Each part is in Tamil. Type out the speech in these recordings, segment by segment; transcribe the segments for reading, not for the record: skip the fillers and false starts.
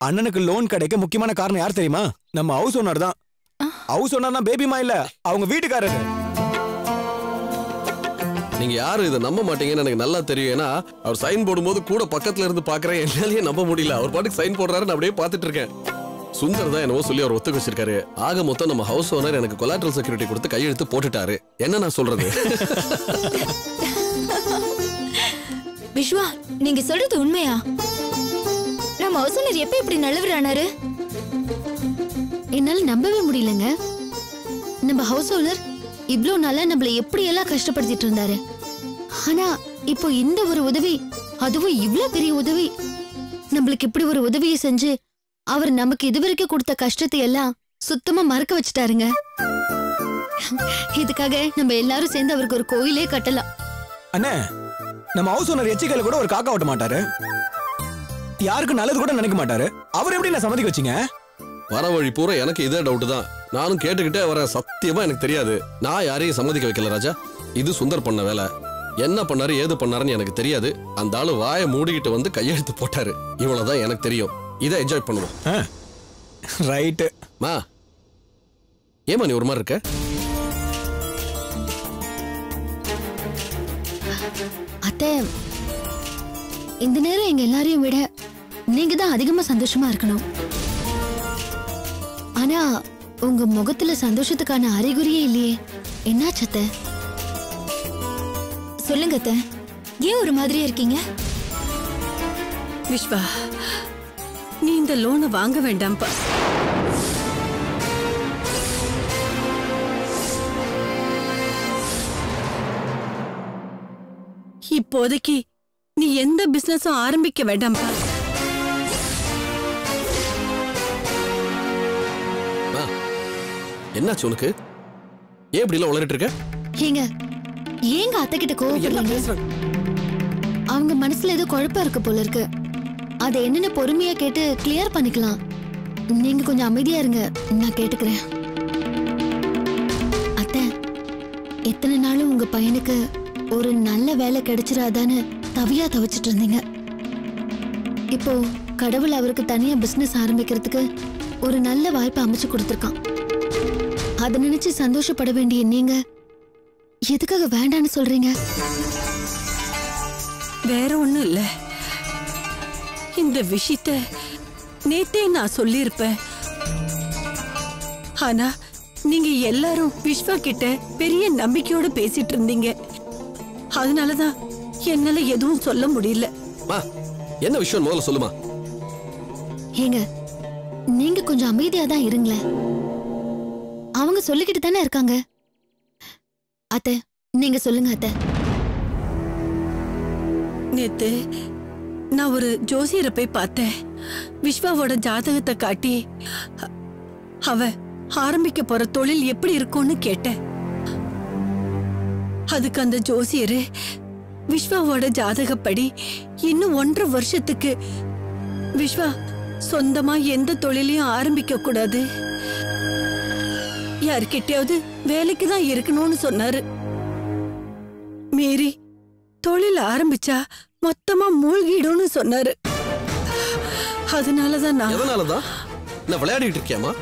அண்ணனுக்கு லோன் கிடைக்க முக்கியமான காரணம் யார் தெரியுமா? நம்ம ஹவுஸ் ஓனர் தான். ஹவுஸ் ஓனர்னா பேபிமா இல்ல, அவங்க வீட்டுக்காரரு. நீங்க யாரு இதை நம்ப மாட்டீங்கன்னு எனக்கு நல்லா தெரியும். ஏன்னா அவர் சைன் போடும்போது கூட பக்கத்துல இருந்து பாக்குறேன், என்னாலேயே நம்ப முடியல. அவர் பாட்டுக்கு சைன் போடுறாரு, நான் அப்படியே பார்த்துட்டு இருக்கேன். சுந்தர் தான் என்னவோ சொல்லி அவர் ஒத்துக்க வச்சிருக்காரு. ஆக மொத்தம் நம்ம ஹவுஸ் ஓனர் எனக்கு கொலாட்ரல் செக்யூரிட்டி கொடுத்து கையெழுத்து போட்டுட்டாரு. என்ன நான் சொல்றது? விஸ்வா, நீங்க சொல்றது உண்மையா? நம்ம ஹவுஸ் ஓனர் எப்ப இப்படி நல்லவரானாரு? என்னால நம்பவே முடியலங்க. நம்ம ஹவுஸ் ஓனர் இவ்ளோ நாளா நம்மள எப்படி எல்லாம் கஷ்டப்படுத்திட்டு இருந்தாரு. ஆனா இப்போ இந்த ஒரு உதவி, அதுவும் இவ்ளோ பெரிய உதவி, நம்மளுக்கு இப்படி ஒரு உதவியை செஞ்சு அவர் நமக்கு இதுவரைக்கும் கொடுத்த கஷ்டத்தை எல்லாம் சுத்தமா மறக்க வச்சுட்டாருங்க. இதுக்காக நம்ம எல்லாரும் சேர்ந்து அவருக்கு ஒரு கோயிலே கட்டலாம். அண்ணே, நம்ம ஹவுஸ் ஓனர் எச்சிக்கையில கூட ஒரு காக்கா ஓட்ட மாட்டாரு, யாருக்கு நல்லது கூட நினைக்க மாட்டாரு. அவர் எப்படி நான் சம்மதிக்க வச்சீங்க? வர வழி பூரா எனக்கு இதே டவுட் தான். நானும் கேட்டுக்கிட்டே வர, சத்தியமா எனக்கு தெரியாது. நான் யாரையும் சம்மதிக்க வைக்கல ராஜா. இது சுந்தர் பண்ண வேலை. என்ன பண்ணாரு ஏது பண்ணாருன்னு எனக்கு தெரியாது. அந்த ஆளு வாயை மூடிக்கிட்டு வந்து கையெழுத்து போட்டாரு. இவ்வளவுதான் எனக்கு தெரியும். இதை என்ஜாய் பண்ணுவோம். ரைட்டு மா. ஏமா நீ ஒரு மாதிரி இருக்க? அத்தை, இந்த நேரம் எங்க எல்லாரையும் விட நீங்க தான் அதிகமா சந்தோஷமா இருக்கணும். ஆனா உங்க முகத்துல சந்தோஷத்துக்கான அறிகுறியே இல்லையே, என்னாச்சு அத்தை? சொல்லுங்க அத்தை, ஏன் ஒரு மாதிரியா இருக்கீங்க? விஸ்வா, நீ இந்த லோனை வாங்க வேண்டாம்ப்பா. இப்போதைக்கு நீ எந்த பிசினஸும் ஆரம்பிக்க வேண்டாம்ப்பா. என்னாச்சு உனக்கு? ஏன் இப்படி எல்லாம் உளறிட்டு இருக்க? ஏங்க அத்தை கிட்ட கோவப்படுறீங்க? அவங்க மனசுல ஏதோ குழப்பம் இருக்கு போல இருக்கு. அதை என்னன்னு பொறுமையா கேட்டு கிளியர் பண்ணிக்கலாம். நீங்க கொஞ்சம் அமைதியா இருங்க, நான் கேட்டுக்கிறேன். அத்தை, எத்தனை நாளும் உங்க பையனுக்கு ஒரு நல்ல வேலை கிடைச்சிடாதான்னு தவியா தவிச்சிட்டு இருந்தீங்க. இப்போ கடவுள் அவருக்கு தனியா பிசினஸ் ஆரம்பிக்கிறதுக்கு ஒரு நல்ல வாய்ப்பை அமைச்சு கொடுத்திருக்கான். அதை நினைச்சு சந்தோஷப்பட வேண்டிய நீங்க எதுக்காக வேண்டான்னு சொல்றீங்க? வேற ஒண்ணும் இல்ல. இந்த விஷயத்தை நேத்தே நான் சொல்லியிருப்பேன். ஆனா நீங்க எல்லாரும் விஸ்வா கிட்ட பெரிய நம்பிக்கையோட பேசிட்டு இருந்தீங்க. அதனாலதான் என்னால எதுவும் சொல்ல முடியல. என்ன விஷயம் முதல்ல சொல்லுமா. ஏங்க, நீங்க கொஞ்சம் அமைதியா தான் இருங்களேன். அவங்க சொல்லிக்கிட்டு தானே இருக்காங்க. அத்தை, நீங்க சொல்லுங்க அத்தை. நேத்து நான் ஒரு ஜோசியரை போய் பார்த்தேன். விஸ்வாவோட ஜாதகத்தை காட்டி அவ ஆரம்பிக்க போற தொழில் எப்படி இருக்கும்னு கேட்டேன். அதுக்கு அந்த ஜோசியரு விஸ்வாவோட ஜாதகப்படி இன்னும் 1.5 வருஷத்துக்கு விஸ்வா சொந்தமா எந்த தொழிலையும் ஆரம்பிக்க கூடாது, யாருக்கிட்டையாவது வேலைக்கு தான் இருக்கணும்னு சொன்னாரு. மீறி தொழில் ஆரம்பிச்சா மொத்தமா மூழ்கிடும்னு சொன்னாரு. அதனாலதான் நான் எதனாலதான் நான் விளையாடிட்டு இருக்கியாமா?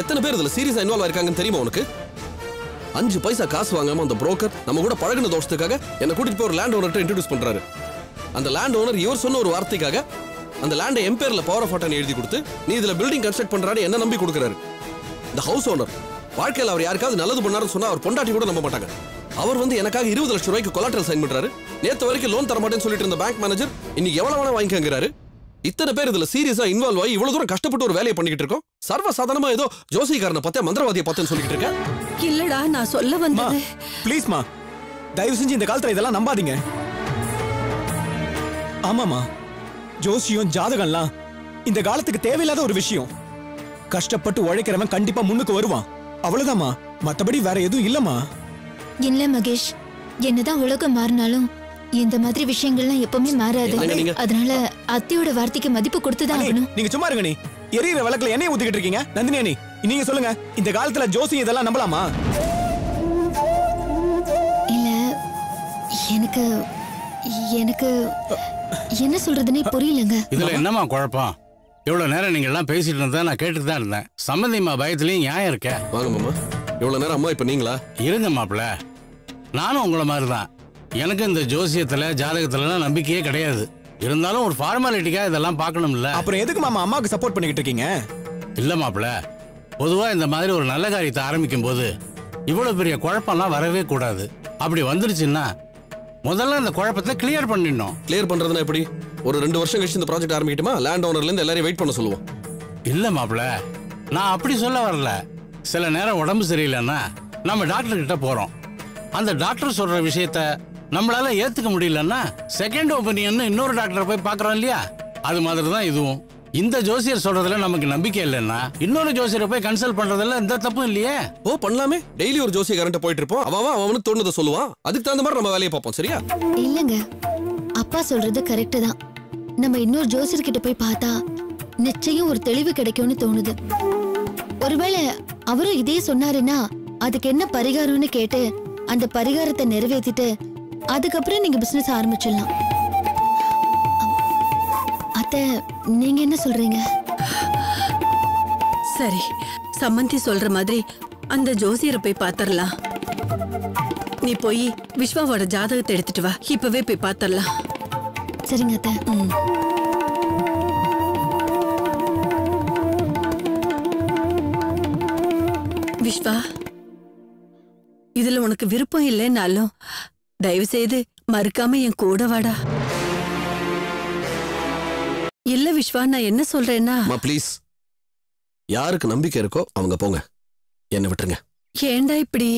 எத்தனை பேர் இதுல சீரியஸா இன்வால்வ் ஆயிருக்காங்கன்னு தெரியுமா உனக்கு? 5 பைசா காசு வாங்காம அந்த புரோக்கர் நம்ம கூட பழகின தோஷத்துக்காக என்ன கூட்டிட்டு போய் ஒரு லேண்ட் ஓனர்ட்ட இன்ட்ரோடியூஸ் பண்றாரு. அந்த லேண்ட் ஓனர் இவர் சொன்ன ஒரு வார்த்தைக்காக அந்த லேண்டை எம்பேர்ல பவர் ஆஃப் அட்டர்னி எழுதி கொடுத்து நீ இதுல பில்டிங் கன்ஸ்ட்ரக்ட் பண்றாரு என்ன நம்பி கொடுக்குறாரு. இந்த ஹவுஸ் ஓனர் வாழ்க்கையில் அவர் யாருக்காவது நல்லது பண்ணாருன்னு சொன்னா அவர் பொண்டாட்டி கூட நம்ப மாட்டாங்க. அவர் வந்து எனக்காக 20 லட்சம் ரூபாய்க்கு கொலாட்ரல் சைன் பண்றாரு. நேத்து வரைக்கும் லோன் தர மாட்டேன்னு சொல்லிட்டு இருந்த பேங்க் மேனேஜர் இன்னைக்கு எவ்வளவு வேணா வாங்கிக்கங்கிறாரு. இத்தனை பேர் இதுல சீரியஸா இன்வால்வ் ஆகி இவ்வளவு தூரம் கஷ்டப்பட்டு ஒரு வேலையை பண்ணிக்கிட்டு இருக்கோம். சர்வ சாதாரணமா ஏதோ ஜோசிகாரனை பார்த்தே மந்திரவாதியை பார்த்தேன்னு சொல்லிட்டு இருக்கேன். இல்லடா, நான் சொல்ல வந்தது. ப்ளீஸ்மா, தயவு செஞ்சு இந்த காலத்துல இதெல்லாம் நம்பாதீங்க. ஆமாமா, ஜோசியம் ஜாதகம்லாம் இந்த காலத்துக்கு தேவையில்லாத ஒரு விஷயம். கஷ்டப்பட்டு உழைக்கிறவன் கண்டிப்பா முன்னுக்கு வருவான், அவ்வளவுதாம்மா. மத்தபடி வேற எதுவும் இல்லம்மா. இல்ல மகேஷ், என்னதான் உலகம் மாறினாலும் இந்த மாதிரி விஷயங்கள்லாம் எப்பவுமே மாறாது. அதனால அத்தையோட வார்த்தைக்கு மதிப்பு கொடுத்துதான் ஆகணும். நீங்க சும்மா இருங்க. நீ எரியிற விளக்குல எண்ணெய் ஊத்திக்கிட்டு இருக்கீங்க. நந்தினி அண்ணி, நீங்க சொல்லுங்க, இந்த காலத்துல ஜோசியம் இதெல்லாம் நம்பலாமா? இல்ல, எனக்கு என்ன சொல்றதுன்னே புரியலங்க. இதுல என்னமா குழப்பம்? இவ்வளவு நேரம் நீங்க எல்லாம் பேசிட்டு இருந்தா நான் கேட்டுட்டு தான் இருந்தேன். சம்பந்தியம்மா பயத்துலயும் நியாயம் இருக்க. வாங்க மாமா. இவ்வளவு நேரம் அம்மா இப்ப நீங்களா? இருங்க மாப்பிள்ள, நானும் உங்களை மாதிரி தான். எனக்கு இந்த ஜோசியத்துல ஜாதகத்துலலாம் நம்பிக்கையே கிடையாது. இருந்தாலும் ஒரு ஃபார்மாலிட்டிக்கா இதெல்லாம் பார்க்கணும்ல. அப்புறம் எதுக்கு மாமா அம்மாவுக்கு சப்போர்ட் பண்ணிக்கிட்டு இருக்கீங்க? இல்ல மாப்பிள்ள, பொதுவா இந்த மாதிரி ஒரு நல்ல காரியத்தை ஆரம்பிக்கும் போது இவ்வளவு பெரிய குழப்பம்லாம் வரவே கூடாது. அப்படி வந்துருச்சுன்னா முதல்ல இந்த குழப்பத்தை கிளியர் பண்ணிடணும். கிளியர் பண்றதுன்னா எப்படி? ஒரு 2 வருஷம் கழிச்சு இந்த ப்ராஜெக்ட் ஆரம்பிக்கட்டுமா? லேண்ட் ஓனர்ல இருந்து எல்லாரையும் வெயிட் பண்ண சொல்லுவோம். இல்ல மாப்பிள்ள, நான் அப்படி சொல்ல வரல. சில நேரம் உடம்பு சரியில்லைன்னா நம்ம டாக்டர் கிட்ட போறோம். அந்த டாக்டர் சொல்ற விஷயத்த நம்மளால ஏத்துக்க முடியலன்னா செகண்ட் ஒப்பீனியன் இன்னொரு டாக்டரை போய் பார்க்கறோம் இல்லையா? அது மாதிரி தான் இதுவும். இந்த ஜோசியர் சொல்றதுல நமக்கு நம்பிக்கை இல்லைன்னா இன்னொரு ஜோசியரை போய் கன்சல்ட் பண்றதுல எந்த தப்பும் இல்லையே. ஓ பண்ணலாமே. டெய்லி ஒரு ஜோசிய கரண்ட் போயிட்டு இருப்போம். அவனுக்கு தோணுதை சொல்லுவான். அதுக்கு தகுந்த மாதிரி நம்ம வேலையை பார்ப்போம். சரியா? இல்லங்க, அப்பா சொல்றது கரெக்ட் தான். நம்ம இன்னொரு ஜோசியர் கிட்ட போய் பார்த்தா நிச்சயம் ஒரு தெளிவு கிடைக்கும்னு தோணுது. ஒருவேளை அவரும் இதே சொன்னாருன்னா அதுக்கு என்ன பரிகாரம்னு கேட்டு அந்த பரிகாரத்தை நிறைவேற்றிட்டு அதுக்கப்புறம் நீங்க பிசினஸ் ஆரம்பிச்சிடலாம். அத்தை, நீங்க என்ன சொல்றீங்க? சரி, சம்மந்தி சொல்ற மாதிரி அந்த ஜோசியரை போய் பாத்தரலாம். நீ போய் விஸ்வாவோட ஜாதகத்தை எடுத்துட்டு வா. இப்பவே போய் பாத்தரலாம். சரிங்க அத்தை. விஸ்வா, இதுல உனக்கு விருப்பம் இல்லைன்னாலும் தயவு செய்து மறுக்காம என் கூட வாடா. இல்ல விஸ்வா, நான் என்ன சொல்றேன்னா, ப்ளீஸ், யாருக்கு நம்பிக்கை இருக்கோ அவங்க போங்க, என்ன விட்டுருங்க. ஏண்டா இப்படி?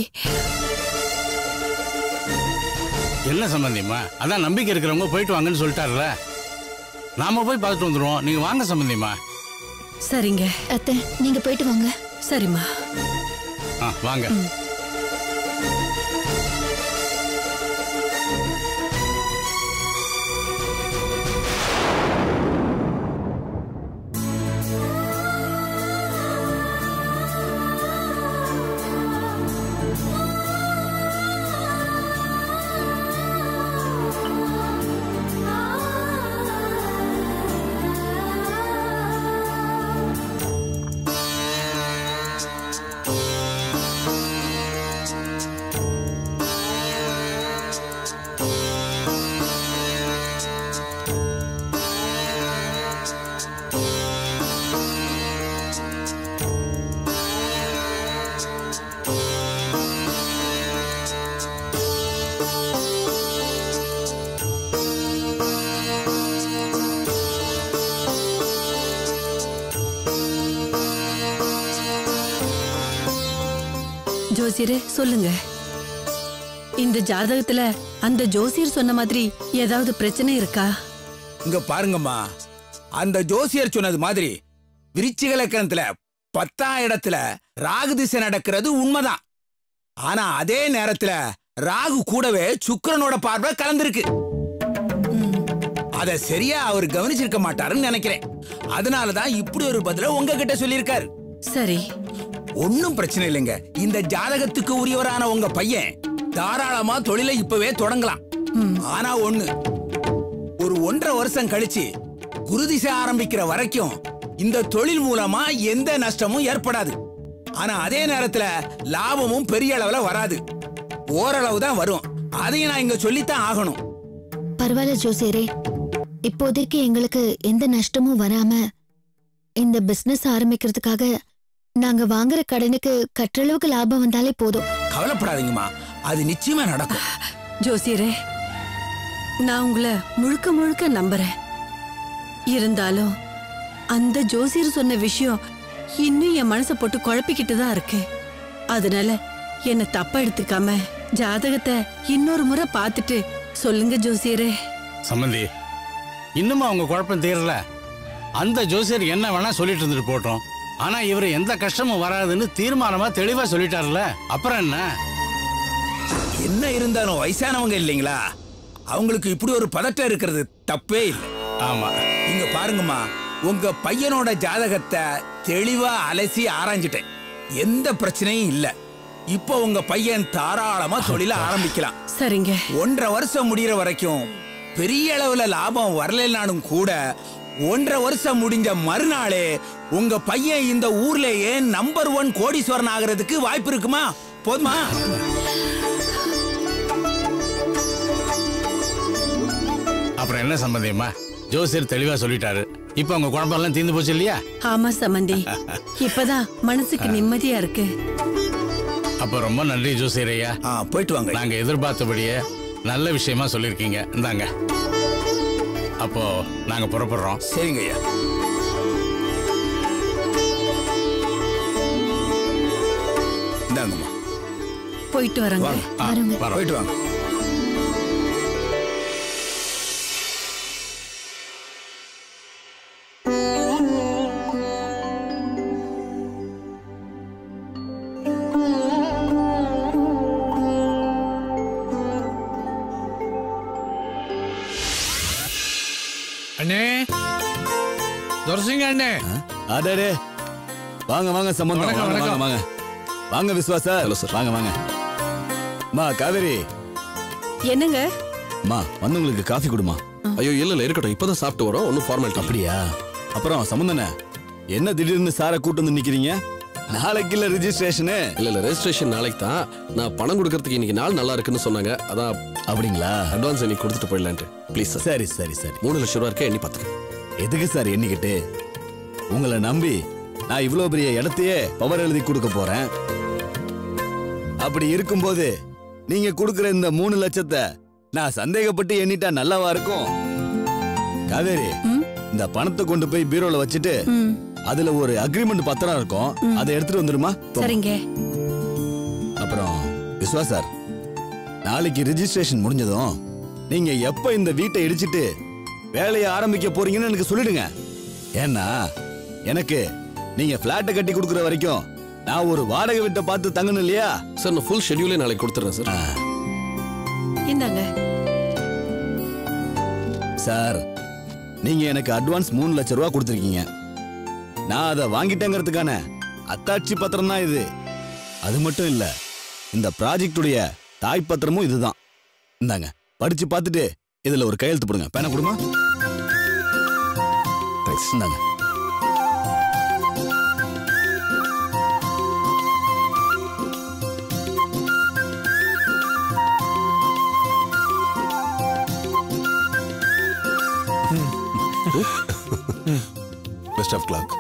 என்ன சம்பந்தியம்மா, அதான் நம்பிக்கை இருக்கிறவங்க போயிட்டு வாங்கன்னு சொல்லிட்டாருல. நாம போய் பார்த்துட்டு வந்துருவோம். நீங்க வாங்க சம்பந்தியம்மா. சரிங்க அத்தை, நீங்க போயிட்டு வாங்க. சரிம்மா. வாங்க. ஜோசியரே சொல்லுங்க, இந்த ஜாதகத்துல அந்த ஜோசியர் சொன்ன மாதிரி ஏதாவது பிரச்சனை இருக்கா? இங்க பாருங்கம்மா, அந்த ஜோசியர் சொன்னது மாதிரி விருச்சிக லக்னத்துல 10ஆம் இடத்துல ராகு திசை நடக்கிறது உண்மைதான். ஆனா அதே நேரத்துல ராகு கூடவே சுக்கிரனோட பார்வை கலந்திருக்கு. அத சரியா அவர் கவனிச்சிருக்க மாட்டாருன்னு நினைக்கிறேன். அதனாலதான் இப்படி ஒரு பதில உங்ககிட்ட சொல்லியிருக்காரு. சரி, ஒன்னும் பிரச்சனை இல்லைங்க. இந்த ஜாதகத்துக்கு உரியவரான உங்க பையன் தாராளமா தொழிலை இப்பவே தொடங்கலாம். ஆனா ஒண்ணு, ஒரு 1.5 வருஷம் கழிச்சு குருதிசை ஆரம்பிக்கிற வரைக்கும் இந்த தொழில் மூலமா எந்த நஷ்டமும் ஏற்படாது. ஆனா அதே நேரத்துல லாபமும் பெரிய அளவுல வராது, ஓரளவு தான் வரும். அதையும் நான் இங்க சொல்லித்தான் ஆகணும். பரவாயில்ல ஜோசியரே, இப்போதைக்கு எங்களுக்கு எந்த நஷ்டமும் வராம இந்த பிசினஸ் ஆரம்பிக்கிறதுக்காக நாங்க வாங்குற கடனுக்கு கற்றளவுக்கு லாபம் வந்தாலே போதும். கவலைப்படாதீங்கம்மா, அது நிச்சயமா நடக்கும். ஜோசியரே, நான் உங்களை முழுக்க முழுக்க நம்புறேன். இருந்தாலும் அந்த ஜோசியர் சொன்ன விஷயம் இன்னும் என் மனசை போட்டு குழப்பிக்கிட்டு தான் இருக்கு. அதனால என்ன தப்பா எடுத்துக்காம ஜாதகத்தை இன்னொரு முறை பார்த்துட்டு சொல்லுங்க ஜோசியரே. சம்பந்தி, இன்னுமா அவங்க குழப்பம் தீரல? அந்த ஜோசியர் என்ன வேணா சொல்லிட்டு இருந்துட்டு போட்டோம். ஆனா இவரு எந்த கஷ்டமும் வராதுன்னு தீர்மானமா தெளிவா சொல்லிட்டாருல, அப்புறம் என்ன? என்ன இருந்தாலும் வயசானவங்க இல்லைங்களா, அவங்களுக்கு இப்படி ஒரு பதட்டம் இருக்கிறது தப்பே இல்லை. ஆமா, இங்க பாருங்கம்மா, உங்க பையனோட ஜாதகத்தை தெளிவா அலசி ஆராய்ஞ்சிட்டேன். எந்த பிரச்சனையும் இல்ல. இப்போ உங்க பையன் தாராளமா தொழில ஆரம்பிக்கலாம். சரிங்க. 1.5 வருஷம் முடியற வரைக்கும் பெரிய அளவுல லாபம் வரலனாலும் கூட 1.5 வருஷம் முடிஞ்ச மறுநாளே உங்க பையன் இந்த ஊர்லயே நம்பர் 1 கோடீஸ்வரன் ஆகிறதுக்கு வாய்ப்பு இருக்குமா? போதுமா? அப்புறம் என்ன சம்பந்தியம்மா, ஜோசியர் தெளிவா சொல்லிட்டாரு. இப்ப உங்க குழம்பெல்லாம் தீர்ந்து போச்சு இல்லையா? ஆமா சம்பந்தி, இப்பதான் மனசுக்கு நிம்மதியா இருக்கு. அப்ப ரொம்ப நன்றி ஜோசியர் ஐயா. போயிட்டு வாங்க. நாங்க எதிர்பார்த்தபடியே நல்ல விஷயமா சொல்லிருக்கீங்க. இந்தாங்க. அப்போ நாங்க புறப்படுறோம். சரிங்க ஐயா. இந்தாங்கம்மா. போயிட்டு வரங்க. போயிட்டு வாங்க. அண்ணே, துரசிங்க அண்ணே. அடடே, வாங்க வாங்க சம்பந்தம். வாங்க வாங்க வாங்க விஸ்வாசா. Hello sir. வாங்க வாங்க. மா காவேரி. என்னங்க? மா வந்தவங்களுக்கு காஃபி கொடுமா. ஐயோ இல்ல இருக்கட்டும், இப்பதான் சாப்பிட்டு வரோம். ஒன்னும் ஃபார்மாலிட்டி. அப்படியா? அப்புறம் சம்பந்தனே, என்ன திடீர்னு சாரை கூட்டு வந்து நிக்கிறீங்க? நாளைக்கு இல்ல ரிஜிஸ்ட்ரேஷனு? இல்ல ரெஜிஸ்ட்ரேஷன் நாளைக்கு தான். நான் பணம் கொடுக்கறதுக்கு இன்னைக்கு நாள் நல்லா இருக்குன்னு சொன்னாங்க. அதான். அப்படிங்களா? அட்வான்ஸ் இன்னைக்கு கொடுத்துட்டு போயிடலான்ட்டு. Please sir. சரி சரி சரி. 3 லட்சம் ரூபா இருக்கே, எண்ணி பார்த்துக்க. எதுக்கு சார் எண்ணிக்கிட்டு? உங்களை நம்பி நான் இவ்வளவு பெரிய இடத்தையே பவர் எழுதி கொடுக்க போறேன். அப்படி இருக்கும்போது நீங்க கொடுக்கிற இந்த 3 லட்சத்தை நான் சந்தேகப்பட்டு எண்ணிட்டா நல்லாவா இருக்கும்? காவேரி, இந்த பணத்தை கொண்டு போய் பீரோல வச்சுட்டு அதுல ஒரு அக்ரிமெண்ட் பத்திரம் இருக்கும், அதை எடுத்துட்டு வந்துருமா? சரிங்க. அப்புறம் விஸ்வாஸ் சார், நாளைக்கு ரிஜிஸ்ட்ரேஷன் முடிஞ்சதும் நீங்க எப்ப இந்த வீட்டை இடிச்சிட்டு வேலையை ஆரம்பிக்க போறீங்கன்னு எனக்கு சொல்லிடுங்க. ஏன்னா எனக்கு நீங்க பிளாட்டை கட்டி கொடுக்குற வரைக்கும் நான் ஒரு வாடகை வீட்டை பார்த்து தங்கணும் இல்லையா? சார் நான் ஃபுல் ஷெட்யூலே நாளைக்கு கொடுத்துறேன் சார். இந்தாங்க சார். நீங்க எனக்கு அட்வான்ஸ் 3 லட்சம் ரூபாய் கொடுத்துருக்கீங்க. நான் அதை வாங்கிட்டேங்கிறதுக்கான அத்தாட்சி பத்திரம் தான் இது. அது மட்டும் இல்ல, இந்த ப்ராஜெக்டுடைய தாய் பத்திரமும் இதுதான். இந்தாங்க, படிச்சு பார்த்துட்டு இதுல ஒரு கையெழுத்து போடுங்க. பேனா கொடுமா. இந்தாங்க. Best of luck.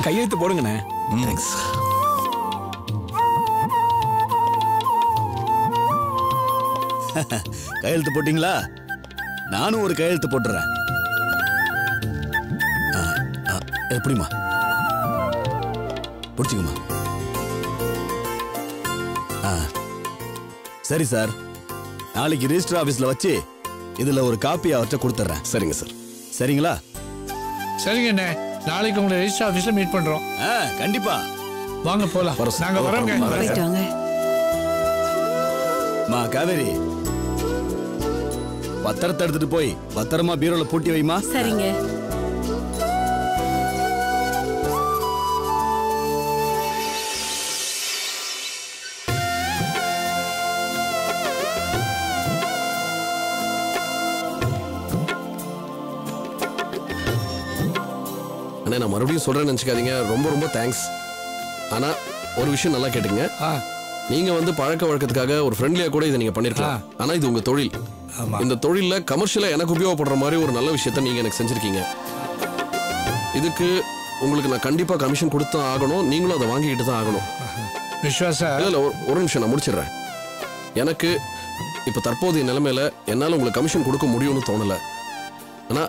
கையெழுத்து போடுங்கண்ணே. தேங்க்ஸ். கையெழுத்து போட்டீங்களா? நானும் ஒரு கையெழுத்து போட்டுறேன். எப்படிமா? பிடிச்சிக்குமா? சரி சார், நாளைக்கு ரிஜிஸ்டர் ஆபீஸ்ல வச்சு இதுல ஒரு காப்பி அவர்கிட்ட கொடுத்துறேன். சரிங்க சார். சரிங்களா? சரிங்க அண்ணே, நாளைக்கு உங்களை ரெஜிஸ்டர் ஆபீஸ்ல மீட் பண்றோம். கண்டிப்பா வாங்க போலாம். நாங்க வரோங்க. போயிட்டு வாங்க. மா காவேரி, பத்திரத்தை எடுத்துட்டு போய் பத்திரமா பீரோல பூட்டி வைமா. சரிங்க. அண்ணே, நான் மறுபடியும் சொல்றேன்னு நினைச்சுக்காதீங்க. ரொம்ப ரொம்ப தேங்க்ஸ். ஆனா ஒரு விஷயம் நல்லா கேட்டுங்க. நீங்க வந்து பழக்க வழக்கத்துக்காக ஒரு ஃப்ரெண்ட்லியா கூட இதை நீங்க பண்ணிருக்கலாம். ஆனா இது உங்க தொழில். இந்த தொழில கமர்ஷியலா எனக்கு உபயோகப்படுற மாதிரி ஒரு நல்ல விஷயத்த நீங்க எனக்கு செஞ்சிருக்கீங்க. இதுக்கு உங்களுக்கு நான் கண்டிப்பா கமிஷன் கொடுத்து ஆகணும். நீங்களும் அதை வாங்கிக்கிட்டு தான் ஆகணும். விஸ்வாசா? இல்ல ஒரு நிமிஷம், நான் முடிச்சிடுறேன். எனக்கு இப்ப தற்போதைய நிலைமையில என்னால உங்களுக்கு கமிஷன் கொடுக்க முடியும்னு தோணல. ஆனா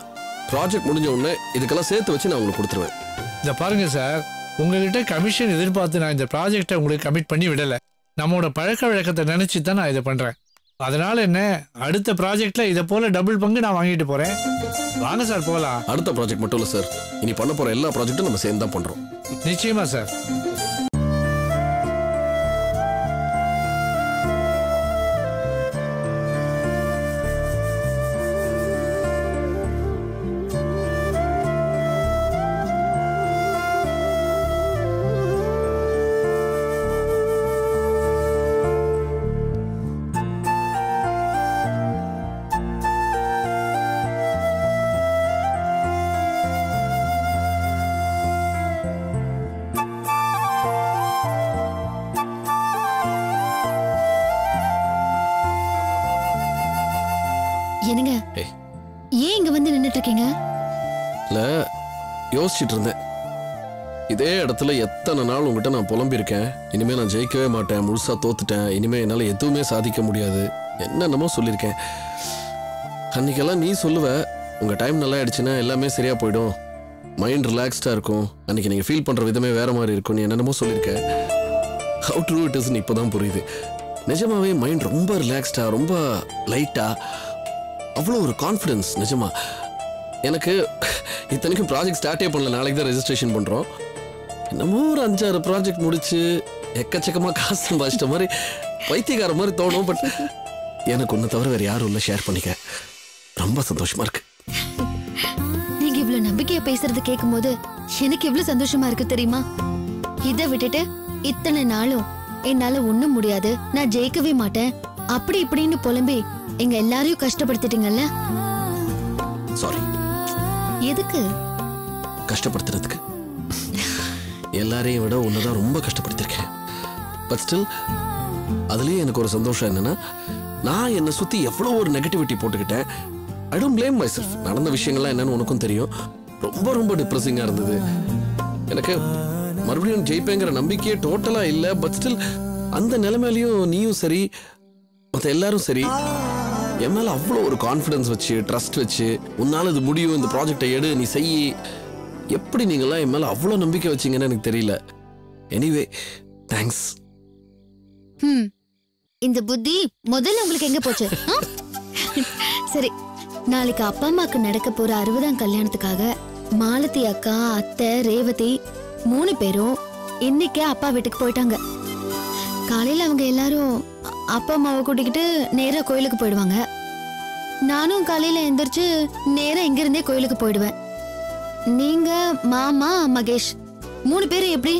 ப்ராஜெக்ட் முடிஞ்ச உடனே இதுக்கெல்லாம் சேர்த்து வச்சு நான் உங்களுக்கு கொடுத்துருவேன். இத பாருங்க சார், உங்ககிட்ட கமிஷன் எதிர்பார்த்து நான் இந்த ப்ராஜெக்டை உங்களுக்கு கமிட் பண்ணி விடல. நம்மளோட பழக்க வழக்கத்தை நினைச்சு தான் நான் இதை பண்றேன். அதனால என்ன, அடுத்த ப்ராஜெக்ட்ல இதை போல டபுள் பங்கு நான் வாங்கிட்டு போறேன். வாங்க சார் போலாம். அடுத்த ப்ராஜெக்ட் மட்டும் இல்ல சார், இனி பண்ண போற எல்லா ப்ராஜெக்டும் நம்ம சேர்ந்து தான் பண்றோம். நிச்சயமா சார். நின்னுட்டு இருக்கீங்க? இல்ல யோசிச்சுட்டு இருந்தேன். இதே இடத்துல எத்தனை நாள் உங்ககிட்ட நான் புலம்பிருக்கேன். இனிமே நான் ஜெயிக்கவே மாட்டேன், முழுசா தோத்துட்டேன், இனிமே என்னால எதுவுமே சாதிக்க முடியாது, என்னென்னமோ சொல்லியிருக்கேன். அன்னைக்கெல்லாம் நீ சொல்லுவ, உங்க டைம் நல்லா ஆயிடுச்சுன்னா எல்லாமே சரியா போயிடும், மைண்ட் ரிலாக்ஸ்டா இருக்கும், அன்னைக்கு நீங்க ஃபீல் பண்ற விதமே வேற மாதிரி இருக்கும், நீ என்னென்னமோ சொல்லியிருக்க. ஹவு ட்ரூ இட் இஸ்ன்னு இப்போதான் புரியுது. நிஜமாவே மைண்ட் ரொம்ப ரிலாக்ஸ்டா, ரொம்ப லைட்டா, அவ்வளோ ஒரு கான்ஃபிடன்ஸ். நிஜமா எனக்கு இத்தனைக்கும் ப்ராஜெக்ட் ஸ்டார்ட்டே பண்ணல, நாளைக்கு தான் ரெஜிஸ்ட்ரேஷன் பண்றோம். என்னமோ ஒரு 5-6 ப்ராஜெக்ட் முடிச்சு எக்கச்சக்கமா காசு சம்பாதிச்சிட்ட மாதிரி வைத்தியக்கார மாதிரி தோணும். பட் எனக்கு ஒன்று தவிர வேற யாரும் இல்லை ஷேர் பண்ணிக்க. ரொம்ப சந்தோஷமா இருக்கு. நீங்க இவ்வளவு நம்பிக்கையா பேசுறது கேட்கும் போது எனக்கு எவ்வளவு சந்தோஷமா இருக்கு தெரியுமா? இதை விட்டுட்டு இத்தனை நாளும் என்னால ஒண்ணும் முடியாது, நான் ஜெயிக்கவே மாட்டேன் அப்படி இப்படின்னு புலம்பி எங்க எல்லாரையும் கஷ்டப்படுத்திட்டீங்கல்ல. சாரி. எதுக்கு கஷ்டப்படுத்துறதுக்கு? எல்லாரையும் விட உன்னதான் ரொம்ப கஷ்டப்படுத்திருக்கேன். பட் ஸ்டில் அதுலயே எனக்கு ஒரு சந்தோஷம் என்னன்னா, நான் என்னை சுத்தி எவ்வளவு ஒரு நெகட்டிவிட்டி போட்டுக்கிட்டேன். I don't blame my self. நடந்த விஷயங்கள்லாம் என்னன்னு உனக்கும் தெரியும். ரொம்ப ரொம்ப டிப்ரெசிங்கா இருந்தது எனக்கு. மறுபடியும் ஜெயிப்பேங்கிற நம்பிக்கையே டோட்டலா இல்ல. பட் ஸ்டில் அந்த நிலைமையிலையும் நீயும் சரி, மற்ற எல்லாரும் சரி, என் மேல அவ்வளோ ஒரு கான்ஃபிடன்ஸ் வச்சு, ட்ரஸ்ட் வச்சு, உன்னால இது முடியும், இந்த ப்ராஜெக்டை எடு, நீ செய், எப்படி நீங்களாம் என் மேல அவ்வளோ நம்பிக்கை வச்சீங்கன்னு எனக்கு தெரியல. Anyway thanks. இந்த புத்தி முதல்ல உங்களுக்கு எங்க போச்சு? சரி, நாளைக்கு அப்பா அம்மாக்கு நடக்க போற 60ஆம் கல்யாணத்துக்காக மாலதி அக்கா, அத்தை, ரேவதி 3 பேரும் இன்னைக்கே அப்பா வீட்டுக்கு போயிட்டாங்க. காலையில அவங்க எல்லாரும் அப்பா அம்மாவை கூட்டிக்கிட்டு நேரா கோயிலுக்கு போயிடுவாங்க. நானும் காலையில எந்திரிச்சு நேரா இங்க இருந்தே கோயிலுக்கு போயிடுவேன். நீங்க, மாமா, மகேஷ் 3 பேரும் எப்படி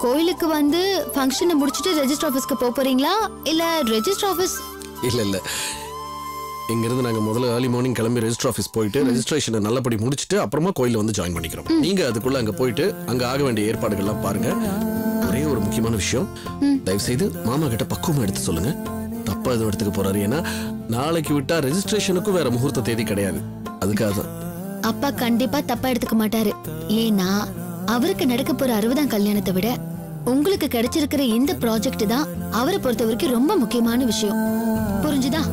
கோயிலுக்கு வந்து ஃபங்க்ஷனை முடிச்சிட்டு ரெஜிஸ்டர் ஆபீஸ்க்கு போறீங்களா இல்ல ரெஜிஸ்டர் ஆபீஸ்? இல்ல இங்கிருந்து நாங்க முதல்ல ஏர்லி மார்னிங் கிளம்பி ரெஜிஸ்டர் ஆஃபீஸ் போயிட்டு ரெஜிஸ்ட்ரேஷனை நல்லபடி முடிச்சுட்டு அப்புறமா கோயில வந்து ஜாயின் பண்ணிக்கிறோம். நீங்க அதுக்குள்ள அங்க போயிட்டு அங்க ஆக வேண்டிய ஏற்பாடுகள்லாம் பாருங்க. ஒரே ஒரு முக்கியமான விஷயம், தயவு செய்து மாமா கிட்ட பக்குவமா எடுத்து சொல்லுங்க, தப்பா எதுவும் எடுத்துக்க போறாரு. ஏன்னா நாளைக்கு விட்டா ரெஜிஸ்ட்ரேஷனுக்கும் வேற முகூர்த்த தேதி கிடையாது. அதுக்காக தான். அப்பா கண்டிப்பா தப்பா எடுத்துக்க மாட்டாரு. ஏன்னா அவருக்கு நடக்க போற 60ஆம் கல்யாணத்தை விட உங்களுக்கு கிடைச்சிருக்கிற இந்த ப்ராஜெக்ட் தான் அவரை பொறுத்த வரைக்கும் ரொம்ப முக்கியமான விஷயம். புரிஞ்சுதா?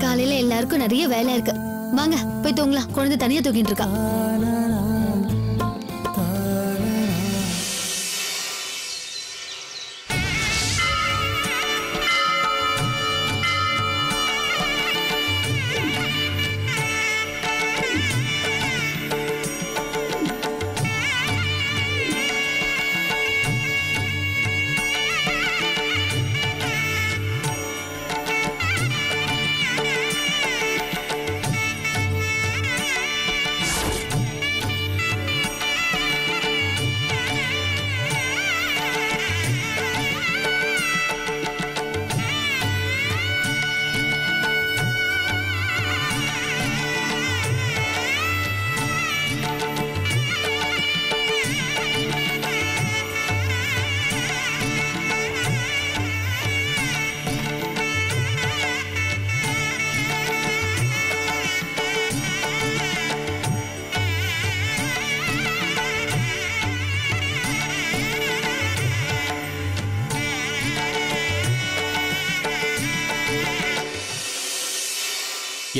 காலையில எல்லாருக்கும் நிறைய வேலை இருக்கு, வாங்க போய் தூங்கலாம். குழந்தை தனியா தூங்கிட்டு இருக்கா.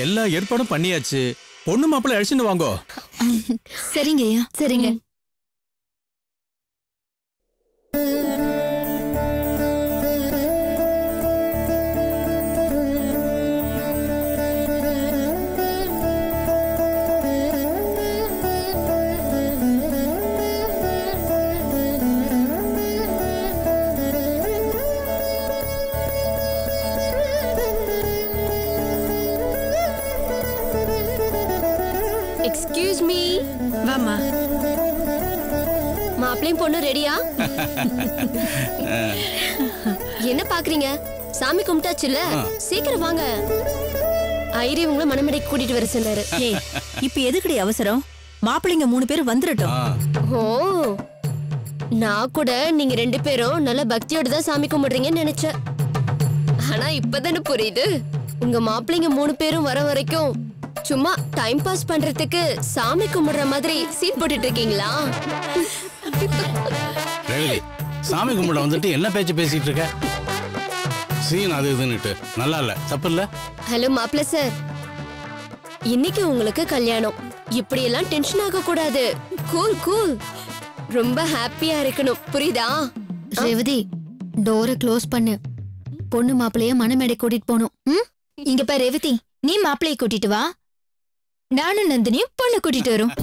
எல்லா ஏற்பாடும் பண்ணியாச்சு. பொண்ணு மாப்பிள்ளை அழைச்சிட்டு வாங்கோ. சரிங்க ஐயா. சரிங்க. Excuse me. வாமா. மாப்பிளையும் பொண்ணு ரெடியா? என்ன பாக்குறீங்க? சாமி கும்பிட்டாச்சுல்ல, சீக்கிரம் வாங்க. ஐரி உங்களை மணமேடைக்கு கூட்டிட்டு வர சொன்னாரு. ஏய், இப்ப எதுக்குடி அவசரம்? மாப்பிள்ளைங்க 3 பேர் வந்துடட்டும். ஓ, நான் கூட நீங்க 2 பேரும் நல்ல பக்தியோட தான் சாமி கும்பிடுறீங்கன்னு நினைச்சேன். ஆனா இப்பதானே புரியுது, உங்க மாப்பிள்ளைங்க 3 பேரும் வர வரைக்கும் சும்மா டைம் பாஸ் பண்றதுக்கு சாமி கும்பிடுற மாதிரி சீன் போட்டுட்டு இருக்கீங்களா? ரேவதி, சாமி கும்பிட வந்துட்டு என்ன பேச்சு பேசிட்டு இருக்க? சீன் அது இதுன்னுட்டு நல்லா இல்ல, தப்பு இல்ல? ஹலோ மாப்ள சார், இன்னைக்கு உங்களுக்கு கல்யாணம். இப்படி எல்லாம் டென்ஷன் ஆக கூடாது. Cool cool. ரொம்ப ஹாப்பியா இருக்கணும், புரியுதா? ரேவதி, டோரை க்ளோஸ் பண்ணு. பொண்ணு மாப்பிளைய மணமேடை கூட்டிட்டு போகணும். இங்க பாரு ரேவதி, நீ மாப்பிளைய கூட்டிட்டு வா, நானும் நந்தினியும் பொண்ணு கூட்டிட்டு வரும்.